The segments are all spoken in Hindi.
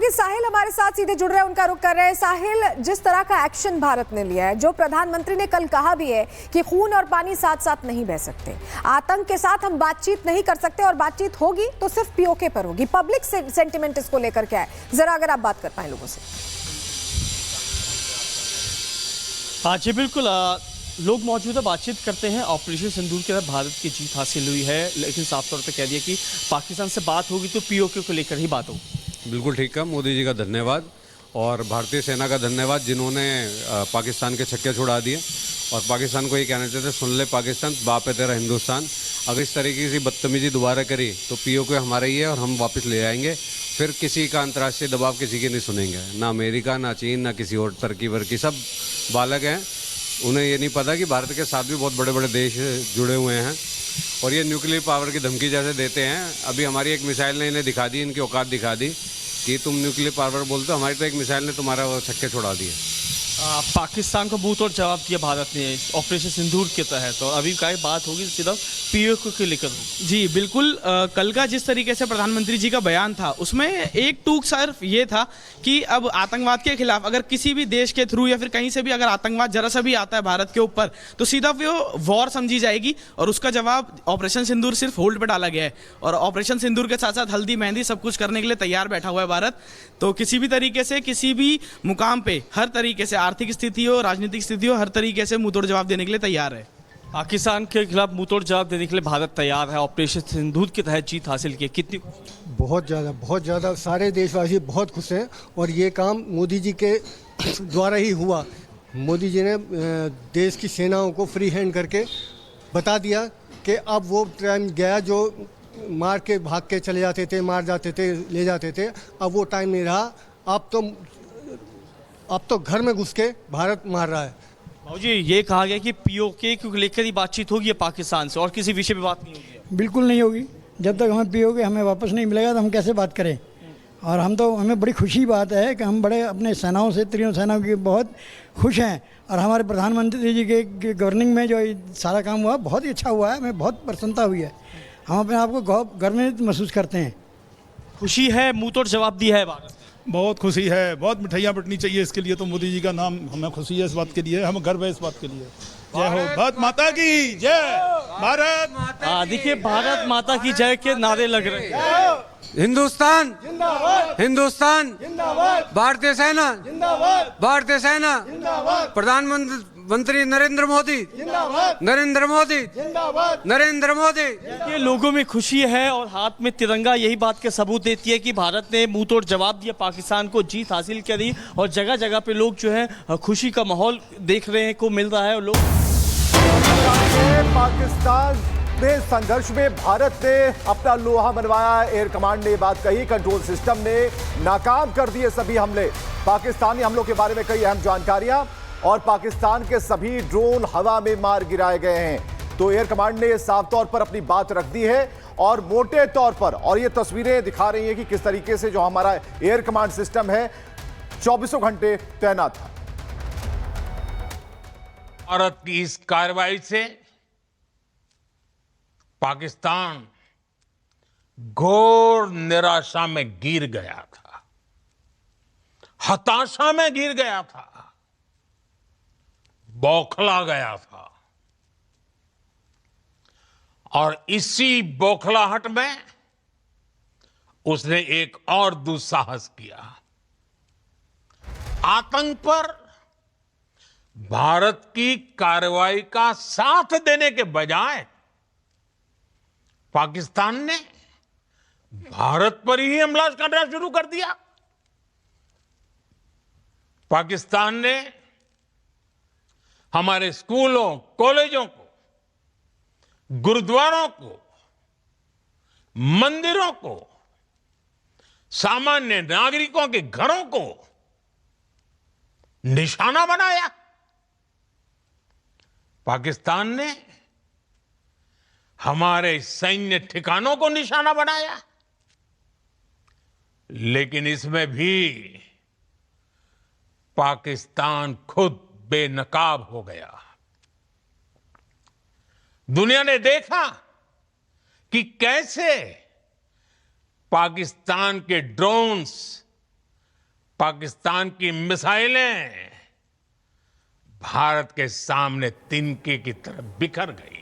सहयोगी साहिल हमारे साथ सीधे जुड़ रहे हैं, उनका रुख कर रहे हैं। साहिल, जिस तरह का एक्शन भारत ने लिया है, जो प्रधानमंत्री ने कल कहा भी है कि खून और पानी साथ साथ नहीं बह सकते, आतंक के साथ हम बातचीत नहीं कर सकते और बातचीत होगी तो सिर्फ पीओके पर होगी। पब्लिक सेंटिमेंट इसको लेकर क्या है, जरा अगर आप बात कर पाए लोगों से। हाँ जी बिल्कुल, लोग मौजूदा बातचीत करते हैं। ऑपरेशन सिंदूर के तहत भारत की जीत हासिल हुई है, लेकिन साफ तौर पे कह दिया कि पाकिस्तान से बात होगी तो पीओके को लेकर ही बात होगी। बिल्कुल ठीक है। मोदी जी का धन्यवाद और भारतीय सेना का धन्यवाद, जिन्होंने पाकिस्तान के छक्के छुड़ा दिए और पाकिस्तान को ये कहना चाहते थे, सुन ले पाकिस्तान, बाप है तेरा हिंदुस्तान। अगर इस तरीके की बदतमीजी दोबारा करी तो पीओके हमारा ही है और हम वापस ले आएंगे। फिर किसी का अंतर्राष्ट्रीय दबाव किसी के नहीं सुनेंगे, ना अमेरिका, ना चीन, ना किसी और तरक्की वर्की। सब बालक हैं, उन्हें ये नहीं पता कि भारत के साथ भी बहुत बड़े बड़े देश जुड़े हुए हैं और ये न्यूक्लियर पावर की धमकी जैसे देते हैं। अभी हमारी एक मिसाइल ने इन्हें दिखा दी, इनकी औकात दिखा दी कि तुम न्यूक्लियर पावर बोलते हो, हमारी तो एक मिसाइल ने तुम्हारा वो छक्के छुड़ा दिए। पाकिस्तान को मुंह तोड़ जवाब दिया भारत ने ऑपरेशन सिंदूर के तहत, और अभी क्या बात होगी सिर्फ पीओके को लेकर होगी। जी बिल्कुल, कल का जिस तरीके से प्रधानमंत्री जी का बयान था उसमें एक टूक सिर्फ ये था कि अब आतंकवाद के खिलाफ अगर किसी भी देश के थ्रू या फिर कहीं से भी अगर आतंकवाद जरा सा भी आता है भारत के ऊपर तो सीधा वो वॉर समझी जाएगी, और उसका जवाब ऑपरेशन सिंदूर सिर्फ होल्ड पे डाला गया है। और ऑपरेशन सिंदूर के साथ साथ हल्दी मेहंदी सब कुछ करने के लिए तैयार बैठा हुआ है भारत। तो किसी भी तरीके से किसी भी मुकाम पे हर तरीके से, आर्थिक स्थिति हो, राजनीतिक स्थिति हो, हर तरीके से मुंहतोड़ जवाब देने के लिए तैयार है। पाकिस्तान के खिलाफ मुंहतोड़ जवाब देने के लिए भारत तैयार है। ऑपरेशन सिंदूर के तहत जीत हासिल की, कितनी बहुत ज़्यादा सारे देशवासी बहुत खुश हैं और ये काम मोदी जी के द्वारा ही हुआ। मोदी जी ने देश की सेनाओं को फ्री हैंड करके बता दिया कि अब वो टाइम गया जो मार के भाग के चले जाते थे, मार जाते थे, ले जाते थे। अब वो टाइम नहीं रहा। अब तो घर में घुस के भारत मार रहा है। जी, ये कहा गया कि पीओके को लेकर ही बातचीत होगी पाकिस्तान से और किसी विषय पे बात नहीं होगी। बिल्कुल नहीं होगी। जब तक हमें पीओके हमें वापस नहीं मिलेगा तो हम कैसे बात करें। और हमें बड़ी खुशी बात है कि हम बड़े अपने सेनाओं से, तीनों सेनाओं की बहुत खुश हैं। और हमारे प्रधानमंत्री जी के गवर्निंग में जो सारा काम हुआ बहुत ही अच्छा हुआ है, हमें बहुत प्रसन्नता हुई है। हम अपने आप को गर्व महसूस करते हैं। खुशी है, मुंह तोड़ जवाब दिया है भारत। बहुत खुशी है, बहुत मिठाइयाँ बंटनी चाहिए इसके लिए। तो मोदी जी का नाम, हमें खुशी है इस बात के लिए, हमें गर्व है इस बात के लिए। जय हो भारत माता की जय। भारत माता, देखिए भारत माता की जय के नारे लग रहे हैं। हिंदुस्तान हिंदुस्तान, भारतीय सेना, भारतीय सेना, प्रधानमंत्री नरेंद्र मोदी, नरेंद्र मोदी, नरेंद्र मोदी। ये लोगों में खुशी है और हाथ में तिरंगा यही बात के सबूत देती है कि भारत ने मुंह तोड़ जवाब दिया, पाकिस्तान को जीत हासिल करी। और जगह जगह पे लोग जो है खुशी का माहौल देख रहे हैं को मिल रहा है। और लोग पाकिस्तान में संघर्ष में भारत ने अपना लोहा मनवाया। एयर कमांड ने बात कही, कंट्रोल सिस्टम ने नाकाम कर दिए सभी हमले। पाकिस्तानी हमलों के बारे में कई अहम जानकारियां, और पाकिस्तान के सभी ड्रोन हवा में मार गिराए गए हैं। तो एयर कमांड ने साफ तौर पर अपनी बात रख दी है और मोटे तौर पर, और ये तस्वीरें दिखा रही हैं कि किस तरीके से जो हमारा एयर कमांड सिस्टम है 24 घंटे तैनात था। भारत की इस कार्रवाई से पाकिस्तान घोर निराशा में गिर गया था, हताशा में गिर गया था, बौखला गया था। और इसी बौखलाहट में उसने एक और दुस्साहस किया। आतंक पर भारत की कार्रवाई का साथ देने के बजाय पाकिस्तान ने भारत पर ही हमला करना शुरू कर दिया। पाकिस्तान ने हमारे स्कूलों, कॉलेजों को, गुरुद्वारों को, मंदिरों को, सामान्य नागरिकों के घरों को निशाना बनाया। पाकिस्तान ने हमारे सैन्य ठिकानों को निशाना बनाया। लेकिन इसमें भी पाकिस्तान खुद बेनकाब हो गया। दुनिया ने देखा कि कैसे पाकिस्तान के ड्रोन्स पाकिस्तान की मिसाइलें भारत के सामने तिनके की तरह बिखर गई।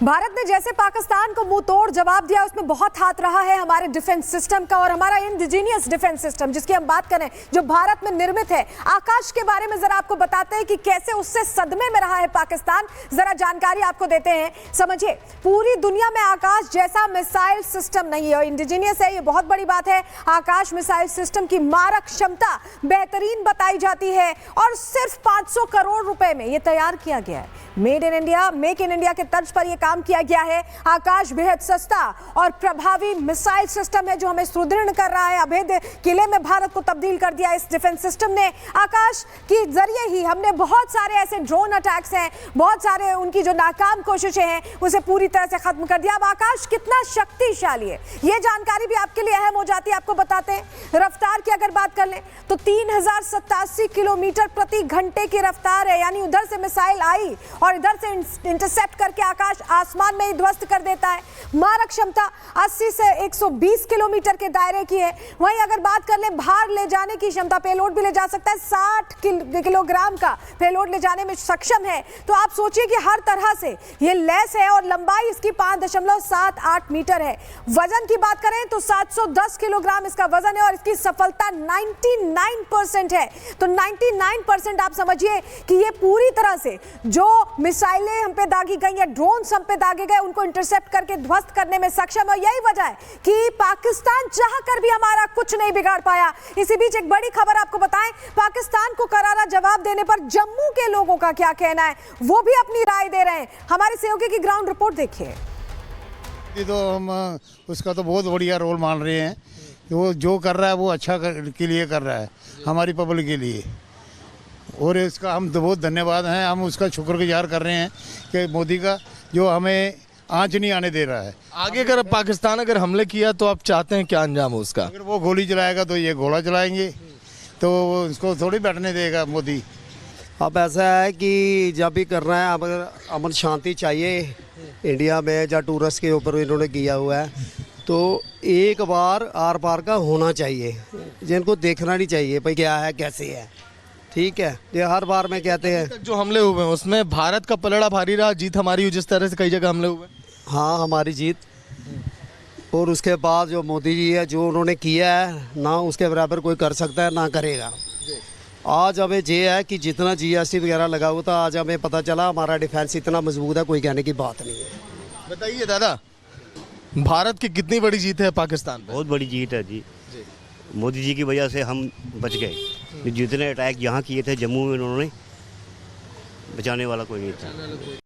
भारत ने जैसे पाकिस्तान को मुंह तोड़ जवाब दिया, उसमें बहुत हाथ रहा है हमारे डिफेंस सिस्टम का और हमारा इंडिजीनियस डिफेंस सिस्टम जिसकी हम बात करें, जो भारत में निर्मित है। आकाश के बारे में जरा आपको बताते हैं कि कैसे उससे सदमे में रहा है पाकिस्तान। जरा जानकारी आपको देते हैं, समझिए। पूरी दुनिया में आकाश जैसा मिसाइल सिस्टम नहीं है, इंडिजीनियस है, ये बहुत बड़ी बात है। आकाश मिसाइल सिस्टम की मारक क्षमता बेहतरीन बताई जाती है और सिर्फ 500 करोड़ रुपए में ये तैयार किया गया है। Made in India, make in India के तर्ज पर यह काम किया गया है। आकाश बेहद सस्ता और प्रभावी मिसाइल सिस्टम है जो हमें सुदृढ़ कर रहा है। अभेद्य किले में भारत को तब्दील कर दिया इस डिफेंस सिस्टम ने। आकाश के जरिए ही हमने बहुत सारे ऐसे ड्रोन अटैक्स हैं, बहुत सारे उनकी जो नाकाम कोशिशें हैं उसे पूरी तरह से खत्म कर दिया। अब आकाश कितना शक्तिशाली है ये जानकारी भी आपके लिए अहम हो जाती है। आपको बताते हैं रफ्तार की अगर बात कर लें तो 3087 किलोमीटर प्रति घंटे की रफ्तार है, यानी उधर से मिसाइल आई और इधर से इंटरसेप्ट करके आकाश आसमान में ही ध्वस्त कर देता है। मारक क्षमता 80 से 120 किलोमीटर के दायरे की है। वहीं अगर बात कर ले भार ले जाने की क्षमता, पेलोड भी ले जा सकता है, 60 किलोग्राम का पेलोड ले जाने में सक्षम है। तो आप सोचिए कि हर तरह से ये लैस है और लंबाई इसकी 5.78 मीटर है। वजन की बात करें तो 710 किलोग्राम इसका वजन है और इसकी सफलता 99% है। तो 99% आप समझिए कि ये पूरी तरह से जो मिसाइलें हम पे दागी गई या ड्रोन्स हम पे दागे गए उनको इंटरसेप्ट करके ध्वस्त करने में सक्षम है। यही वजह है कि पाकिस्तान चाहकर भी हमारा कुछ नहीं बिगाड़ पाया। इसी बीच एक बड़ी खबर आपको बताएं, पाकिस्तान को करारा जवाब देने पर जम्मू के लोगों का क्या कहना है, वो भी अपनी राय दे रहे हैं। हमारे सहयोगी की ग्राउंड रिपोर्ट देखिए। तो हम उसका तो बहुत बढ़िया रोल मान रहे हैं कि वो जो कर रहा है वो अच्छा के लिए कर रहा है, हमारी पब्लिक के लिए, और इसका हम तो बहुत धन्यवाद हैं। हम उसका शुक्रगुजार कर रहे हैं कि मोदी का जो हमें आंच नहीं आने दे रहा है। आगे अगर पाकिस्तान अगर हमले किया तो आप चाहते हैं क्या अंजाम हो उसका? अगर वो गोली चलाएगा तो ये गोला चलाएंगे, तो उसको थोड़ी बैठने देगा मोदी। अब ऐसा है कि जब भी करना है, अब अमन शांति चाहिए इंडिया में, जहाँ टूरिस्ट के ऊपर इन्होंने किया हुआ है, तो एक बार आर पार का होना चाहिए, जिनको देखना नहीं चाहिए भाई क्या है कैसे है। ठीक है, ये हर बार में कहते हैं जो हमले हुए हैं उसमें भारत का पलड़ा भारी रहा, जीत हमारी हुई जिस तरह से कई जगह हमले हुए। हाँ, हमारी जीत। और उसके बाद जो मोदी जी है जो उन्होंने किया है ना उसके बराबर कोई कर सकता है ना करेगा। आज हमें ये है कि जितना GST वगैरह लगा हुआ था, आज हमें पता चला हमारा डिफेंस इतना मजबूत है, कोई कहने की बात नहीं है। बताइए दादा, भारत की कितनी बड़ी जीत है पाकिस्तान? बहुत बड़ी जीत है जी। मोदी जी की वजह से हम बच गए। जितने अटैक यहाँ किए थे जम्मू में, उन्होंने बचाने वाला कोई नहीं था।